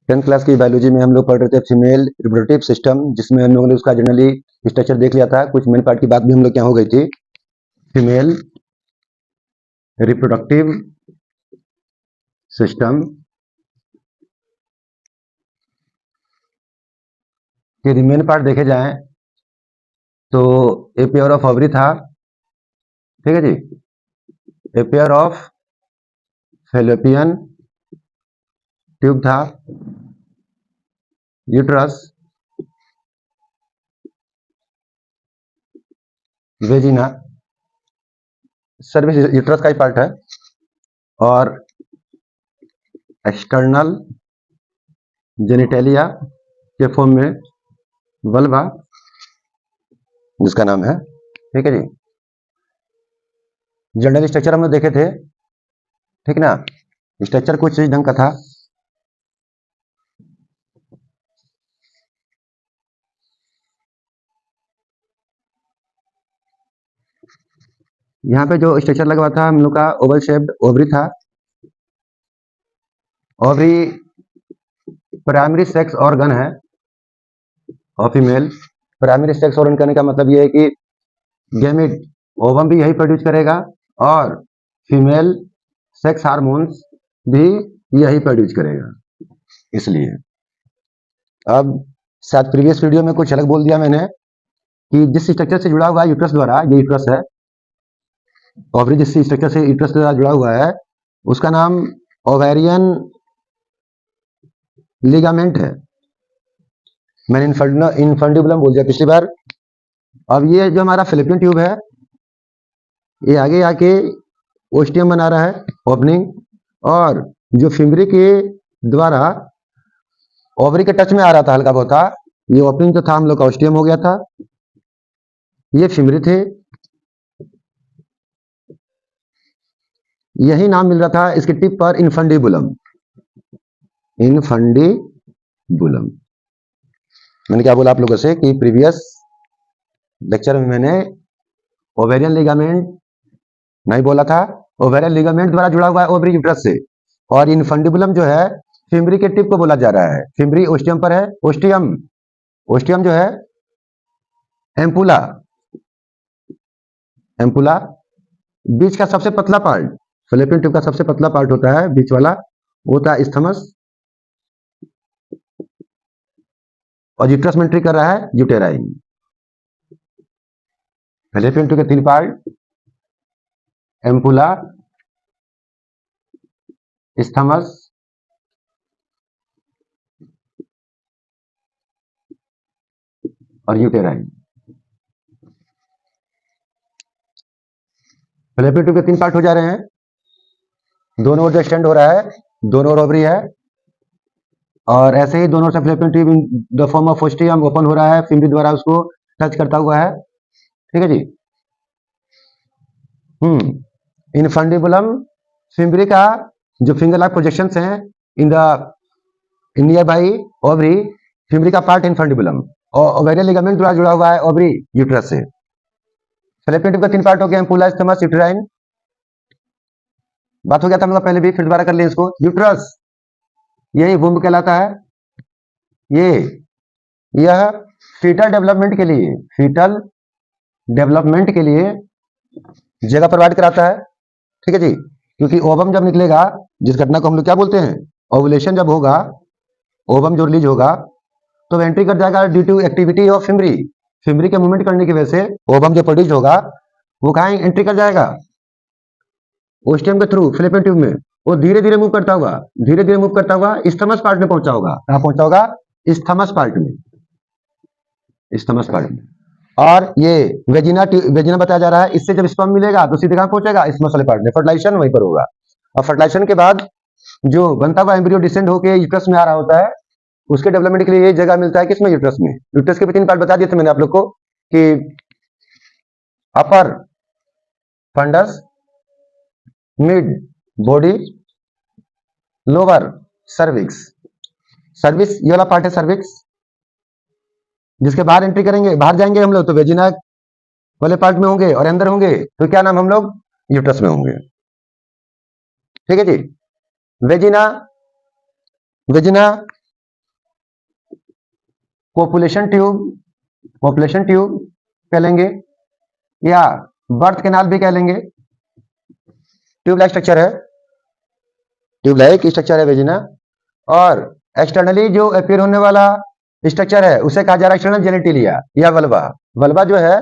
10th class की biology में हम लोग पढ़ रहे थे फीमेल रिप्रोडक्टिव सिस्टम, जिसमें हम लोगों ने उसका जनरली स्ट्रक्चर देख लिया था। कुछ मेन पार्ट की बात भी हम लोग क्या हो गई थी। फीमेल रिप्रोडक्टिव सिस्टम के रिमेन पार्ट देखे जाएं तो ए पेयर ऑफ ओवरी था, ठीक है जी, a pair of fallopian tube था, यूट्रस, वेजिना, सर्विस यूट्रस का ही पार्ट है, और एक्सटर्नल जेनिटेलिया के फॉर्म में वल्वा, जिसका नाम है, ठीक है जी। जनरल स्ट्रक्चर हम लोग देखे थे, ठीक ना। स्ट्रक्चर कुछ इस ढंग का था। यहाँ पे जो स्ट्रक्चर लगा हुआ था हम लोग का ओवल शेप्ड ओवरी था। ओवरी प्राइमरी सेक्स ऑर्गन है और फीमेल। प्राइमरी सेक्स ऑर्गन करने का मतलब ये है कि गैमेट ओवम भी यही प्रोड्यूस करेगा और फीमेल सेक्स हार्मोन्स भी यही प्रोड्यूस करेगा। इसलिए अब शायद प्रीवियस वीडियो में कुछ अलग बोल दिया मैंने कि जिस स्ट्रक्चर से जुड़ा हुआ है यूट्रस द्वारा, ये यूट्रस है, ओवरी जिस स्ट्रक्चर से यूट्रस द्वारा जुड़ा हुआ है उसका नाम ओवेरियन लिगामेंट है। मैंने इनफंडिबुलम बोल दिया पिछली बार। अब ये जो हमारा फैलोपियन ट्यूब है, ये आगे आके ओस्टियम बना रहा है, ओपनिंग, और जो फिमरी के द्वारा ओवरी के टच में आ रहा था हल्का बहुत, ये ओपनिंग जो था हम लोग का ओस्टियम हो गया था। ये फिमरी थे, यही नाम मिल रहा था इसके टिप पर इनफंडिबुलम। इनफंडिबुलम मैंने क्या बोला आप लोगों से कि प्रीवियस लेक्चर में मैंने ओवेरियन लिगामेंट नहीं बोला था। ओवेरियन लिगामेंट द्वारा जुड़ा हुआ है ओवरी यूट्रस से, और इनफंडिबुलम जो है फिमरी के टिप को बोला जा रहा है। फिमरी ओस्टियम पर है, ओस्टियम जो है एम्पुला, एम्पुला बीच का सबसे पतला पार्ट, फैलोपियन ट्यूब का सबसे पतला पार्ट होता है बीच वाला, वो होता है इस्थमस, और यूट्रस में एंट्री कर रहा है यूटेराइन। फैलोपियन ट्यूब के 3 पार्ट, एम्पुला, इस्थमस और यूटेराइन। फैलोपियन ट्यूब के 3 पार्ट हो जा रहे हैं, दोनों ओर जो एक्सटेंड हो रहा है, दोनों ओर ओवरी है, और ऐसे ही दोनों से fallopian tube in the form of ostium open हो रहा है, फिमरी द्वारा उसको टच करता हुआ है, ठीक है जी। इनफंडिबुलम फिमरी का जो फिंगर लाइक प्रोजेक्शंस हैं in the near by ovary, fimbria का पार्ट इनफंडिबुलम, और ओवेरियन लिगामेंट द्वारा जुड़ा हुआ है ओवरी यूट्रस से। फैलोपियन ट्यूब का 3 पार्ट हो गया, एम्पुला, इस्थमस, यूटेराइन। बात हो गया था हम लोग पहले भी, फिर दोबारा कर लिए इसको। यूट्रस यही वुम्ब कहलाता है। यह फीटल डेवलपमेंट के लिए जगह प्रोवाइड कराता है, ठीक है जी। क्योंकि ओवम जब निकलेगा, जिस घटना को हम लोग क्या बोलते हैं, ओवुलेशन जब होगा, ओवम जो रिलीज होगा तो एंट्री कर जाएगा ड्यू टू एक्टिविटी ऑफ फिमरी के मूवमेंट करने की वजह से ओवम जो प्रोड्यूस होगा वो कहाँ एंट्री कर जाएगा, ओस्टियम के थ्रू फैलोपियन ट्यूब में। वो धीरे धीरे मूव करता हुआ इस्थमस पार्ट में पहुंचा होगा। कहाँ पहुंचा होगा? इस्थमस पार्ट में। और ये वेजिना बताया जा रहा है, इससे जब स्पर्म मिलेगा तो सीधे कहाँ पहुंचेगा? इस्थमस वाले पार्ट में। फर्टिलाइजेशन वहीं पर होगा, और फर्टिलाइजेशन के बाद जो बनता हुआ एम्ब्रियो डिसेंड होकर यूट्रस में आ रहा होता है, उसके डेवलपमेंट के लिए ये जगह मिलता है किसमें? यूट्रस में। यूट्रस के भी 3 पार्ट बता दिए थे मैंने आप लोग को कि upper fundus, mid body, lower cervix. ये वाला पार्ट है सर्विक्स, जिसके बाहर एंट्री करेंगे, बाहर जाएंगे हम लोग तो वेजिना वाले पार्ट में होंगे, और अंदर होंगे तो क्या नाम हम लोग? यूट्रस में होंगे, ठीक है जी। वेजिना कोपुलेशन ट्यूब कह लेंगे या बर्थ कैनाल भी कह लेंगे। ट्यूब लाइक स्ट्रक्चर है, ट्यूब लाइक स्ट्रक्चर है वेजिना। और एक्सटर्नली जो अपीयर होने वाला स्ट्रक्चर है उसे कहा जा रहा है एक्सटर्नल जेनिटिलिया या वल्वा। वल्वा जो है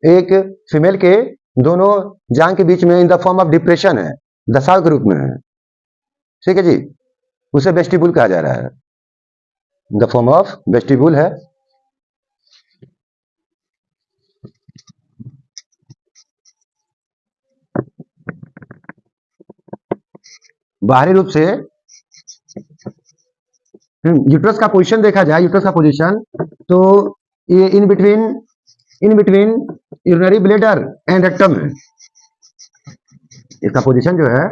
एक फीमेल के दोनों जांग के बीच में in the form of depression है, दशाव के रूप में है, ठीक है जी, उसे वेस्टिब्यूल कहा जा रहा है, द फॉर्म ऑफ वेस्टिब्यूल है। बाहरी रूप से यूट्रस का पोजीशन देखा जाए, यूट्रस का पोजीशन तो ये in between urinary bladder and rectum है। इसका पोजीशन जो है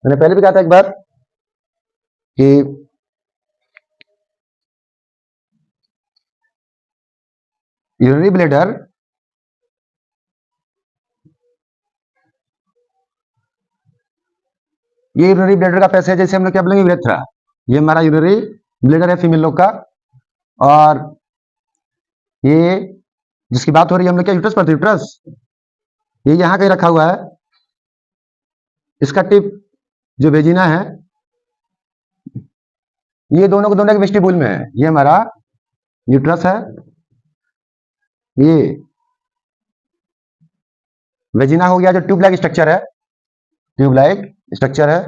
मैंने पहले भी कहा था एक बार कि यूरिनरी ब्लैडर ये यूरिनरी ब्लैडर का पैसेज जैसे हम लोग क्या बोलेंगे यूरेथ्रा, ये हमारा यूरिनरी ब्लैडर है फीमेल लोग का। और ये जिसकी बात हो रही है हम लोग क्या यूट्रस पर, यूट्रस ये यहां कहीं रखा हुआ है। इसका टिप जो वेजिना है ये दोनों को दोनों के वेस्टिब्यूल में है। ये हमारा यूट्रस है, ये वेजिना हो गया जो ट्यूब लाइक स्ट्रक्चर है, ट्यूब लाइक स्ट्रक्चर है।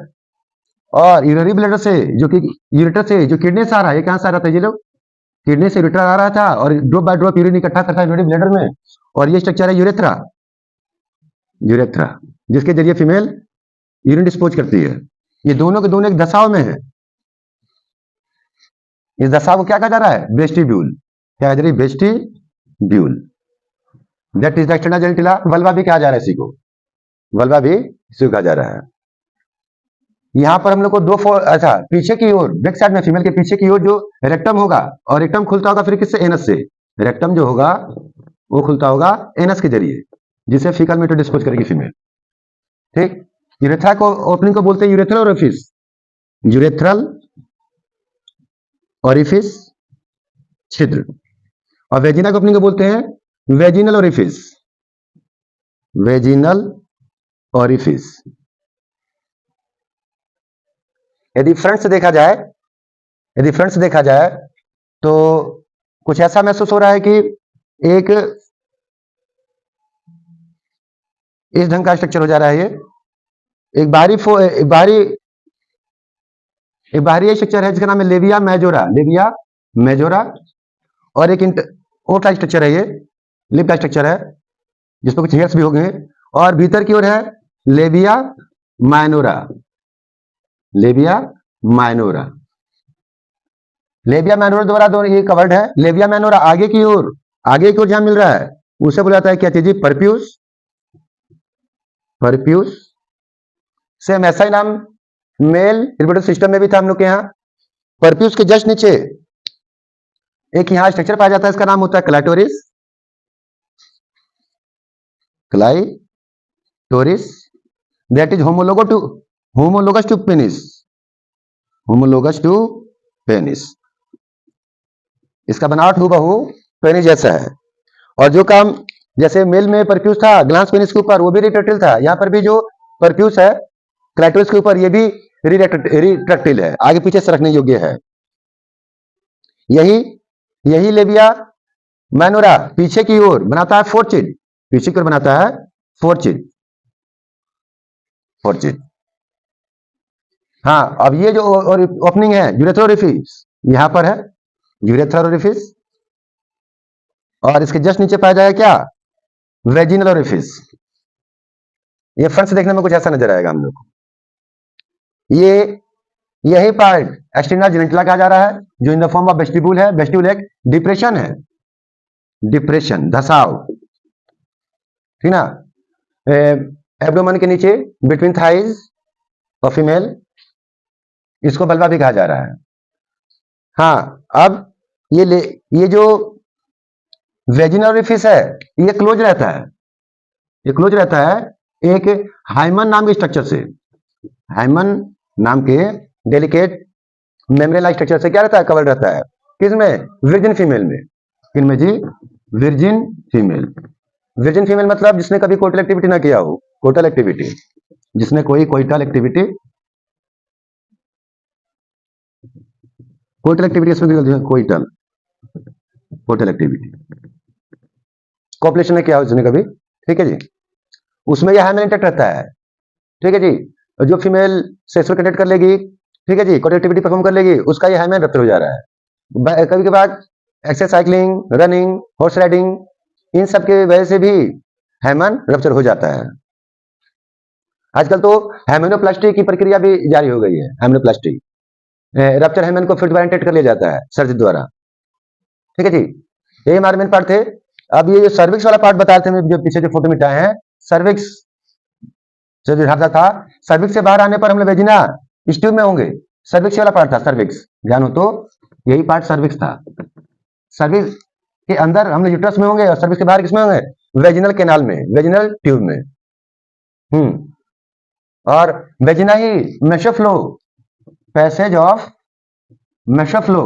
और यूरिनरी ब्लैडर से जो कि यूरेटर से जो किडनी से आ रहा है, ये कहां से आ रहा था, ये लोग किडनी से यूरेटर आ रहा था और ड्रॉप बाय ड्रॉप यूरिन इकट्ठा करता है यूरिनरी ब्लैडर में। और ये स्ट्रक्चर है यूरेथ्रा, यूरेथ्रा जिसके जरिए फीमेल यूरिन डिस्पोज करती है। ये दोनों के दोनों एक दशाओं में है। इस दशा को क्या कहा जा रहा है, वेस्टिब्यूल, क्या कहा जा रही है, vestibule. That is the external genitalia. Vulva भी कहा जा रहा है इसी को, वल्वा भी इसी को कहा जा रहा है। यहां पर हम लोग को दो अच्छा पीछे की ओर बैक साइड में फीमेल के पीछे की ओर जो रेक्टम होगा और रेक्टम खुलता होगा फिर किससे, एनस से। रेक्टम जो होगा वो खुलता होगा एनस के जरिए जिसे फीकल मैटर डिस्पोज करेगी फीमेल, ठीक। यूरेथ्रा को ओपनिंग को बोलते हैं यूरेथ्रल ओरिफिस, यूरेथ्रल ओरिफिस छिद्र। और वेजिना को ओपनिंग को बोलते हैं वेजिनल ओरिफिस, वेजिनल ओरिफिस। यदि फ्रंट से देखा जाए, यदि फ्रंट से देखा जाए तो कुछ ऐसा महसूस हो रहा है कि एक इस ढंग का स्ट्रक्चर हो जा रहा है। ये एक बाहरी स्ट्रक्चर है जिसका नाम है लेविया मेजोरा, लेविया मेजोरा। और एक ओट का स्ट्रक्चर है, ये लिप का स्ट्रक्चर है जिसमें कुछ हेयर्स भी हो गए। और भीतर की ओर है labia minora, labia minora. Labia minora द्वारा दोनों ये कवर्ड है। लेविया माइनोरा आगे की ओर जहां मिल रहा है उसे बोला जाता है क्या चीज, परप्यूस, परप्यूस। सेम ऐसा ही नाम मेल रिप्रोडक्टिव सिस्टम में भी था हम लोग के यहाँ। परप्यूस के जस्ट नीचे एक यहां स्ट्रक्चर पाया जाता है, इसका नाम होता है clitoris, clitoris. That is homologous to penis, homologous to penis. इसका बनावट हूबहू पेनिस जैसा है। और जो काम जैसे मेल में परफ्यूज था ग्लांस पेनिस के ऊपर, वो भी रिट्रैक्टिल था। यहाँ पर भी जो परफ्यूज है क्लाइटोरिस के ऊपर, ये भी रिट्रैक्टिल है, आगे पीछे सरकने योग्य है। यही लेविया माइनोरा पीछे की ओर बनाता है फोर्चिड, पीछे की ओर बनाता है फोर्चिड, फोर्चिड। हाँ, अब ये जो ओपनिंग है यूरेथ्रल ओरिफिस, यहां पर है यूरेथ्रल ओरिफिस। और इसके जस्ट नीचे पाया जाएगा क्या, वेजिनल ओरिफिस। ये फ्रंट से देखने में कुछ ऐसा नजर आएगा हम लोग को। यही पार्ट एक्सटर्नल जेनिटला कहा जा रहा है जो in the form of vestibule है। वेस्टिब्यूल एक डिप्रेशन है, डिप्रेशन, धसाव, ठीक ना, एब्डोमेन के नीचे बिटवीन थाइज और फीमेल, इसको वल्वा भी कहा जा रहा है। हाँ, अब ये जो वेजिनल ओरिफिस है ये क्लोज रहता है, ये क्लोज रहता है एक हाइमन नाम के स्ट्रक्चर से, हाइमन नाम के डेलिकेट मेम्ब्रेन लाइक स्ट्रक्चर से क्या रहता है, कवर रहता है। किसमें, वर्जिन फीमेल में। किनमें जी, वर्जिन फीमेल। वर्जिन फीमेल मतलब जिसने कभी कोइटल एक्टिविटी ना किया हो, कोइटल एक्टिविटी, जिसने कोई कोइटल एक्टिविटी, कोइटल एक्टिविटी इसमें कोइटल, कोइटल एक्टिविटी कॉपलेशन ने किया हो जिसने कभी, ठीक है जी, उसमें यह हाइमेन इंटैक्ट रहता है, ठीक है जी। जो फीमेल सेक्सुअल कंटेक्ट कर लेगी, ठीक है जी, कोई एक्टिविटी परफॉर्म कर लेगी, उसका ये हाइमेन रप्चर हो जा रहा है। कभी के बाद exercise, cycling, running, horse riding, इन सब की वजह से भी हाइमेन रप्चर हो जाता है। आजकल तो हाइमेनोप्लास्टी की प्रक्रिया भी जारी हो गई है। हाइमेनोप्लास्टी, रप्चर हाइमेन को फिर दोबारा इंटेक्ट कर लिया जाता है सर्जरी द्वारा, ठीक है जी। ये हमारे मेन पार्ट थे। अब ये जो सर्विक्स वाला पार्ट बताए थे, जो पीछे जो फोटो मिटाए हैं, सर्विक्स जो ढांचा था, सर्विक्स से बाहर आने पर हम लोग वेजिना स्ट्यूब में होंगे। सर्विक्स वाला पार्ट था सर्विक्स, ध्यान हो तो यही पार्ट सर्विक्स था। सर्विक्स के अंदर हम लोग यूट्रस में होंगे और सर्विक्स के बाहर किसमें होंगे, वेजिनल कैनाल में, वेजिनल ट्यूब में। और वेजिना ही मेसोफ्लो, पैसेज ऑफ मेसोफ्लो,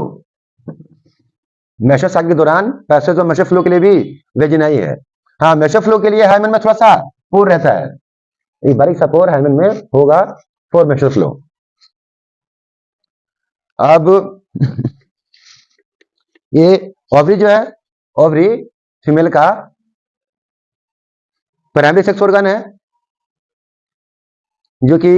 मेसोसाइकिल के दौरान पैसेज ऑफ मेसोफ्लो के लिए भी वेजिना ही है। हाँ, मेसोफ्लो के लिए हाइमेन में थोड़ा सा पोर रहता है, एक बारीक सा पोर हाइमेन में होगा फॉर मेसोफ्लो। अब ये ओवरी जो है, ओवरी फीमेल का प्राइमरी सेक्स ऑर्गन है, जो कि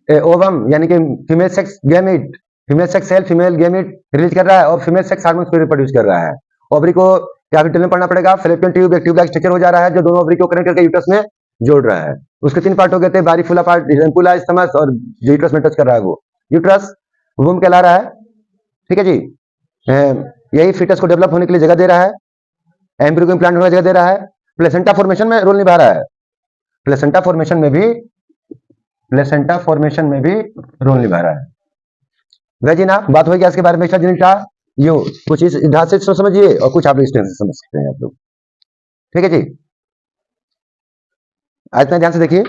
ओवम यानी कि female sex gamete, female sex cell, female gamete release कर रहा है और फीमेल सेक्स हार्मोन्स को रिप्रोड्यूस कर रहा है। ओवरी को क्या डिटेल में पढ़ना पड़ेगा, फैलोपियन ट्यूब, एक ट्यूब लाइक स्ट्रक्चर हो जा रहा है जो दोनों ओवरी को कनेक्ट करके यूट्रस में जोड़ रहा है। उसके तीन पार्ट हो गए थे, बारी फुला पार्ट, एम्पुला, स्टमक, और जो यूट्रस में टच कर रहा है वो यूट्रस वुम कहला रहा है, ठीक है जी। यही फीटस को डेवलप होने के लिए जगह दे रहा है, एम्ब्रियो को इम्प्लांट होने की जगह दे रहा है, प्लेसेंटा फॉर्मेशन में रोल निभा रहा है, प्लेसेंटा फॉर्मेशन में भी, प्लेसेंटा फॉर्मेशन में भी रोल निभा रहा है। वेजिना बात होगी इसके बारे में, जेनिटा, यो कुछ इस ढांचे से समझिए और कुछ आप इस तरह से समझ सकते हैं आप लोग, ठीक है जी। आज इतना ध्यान से देखिए।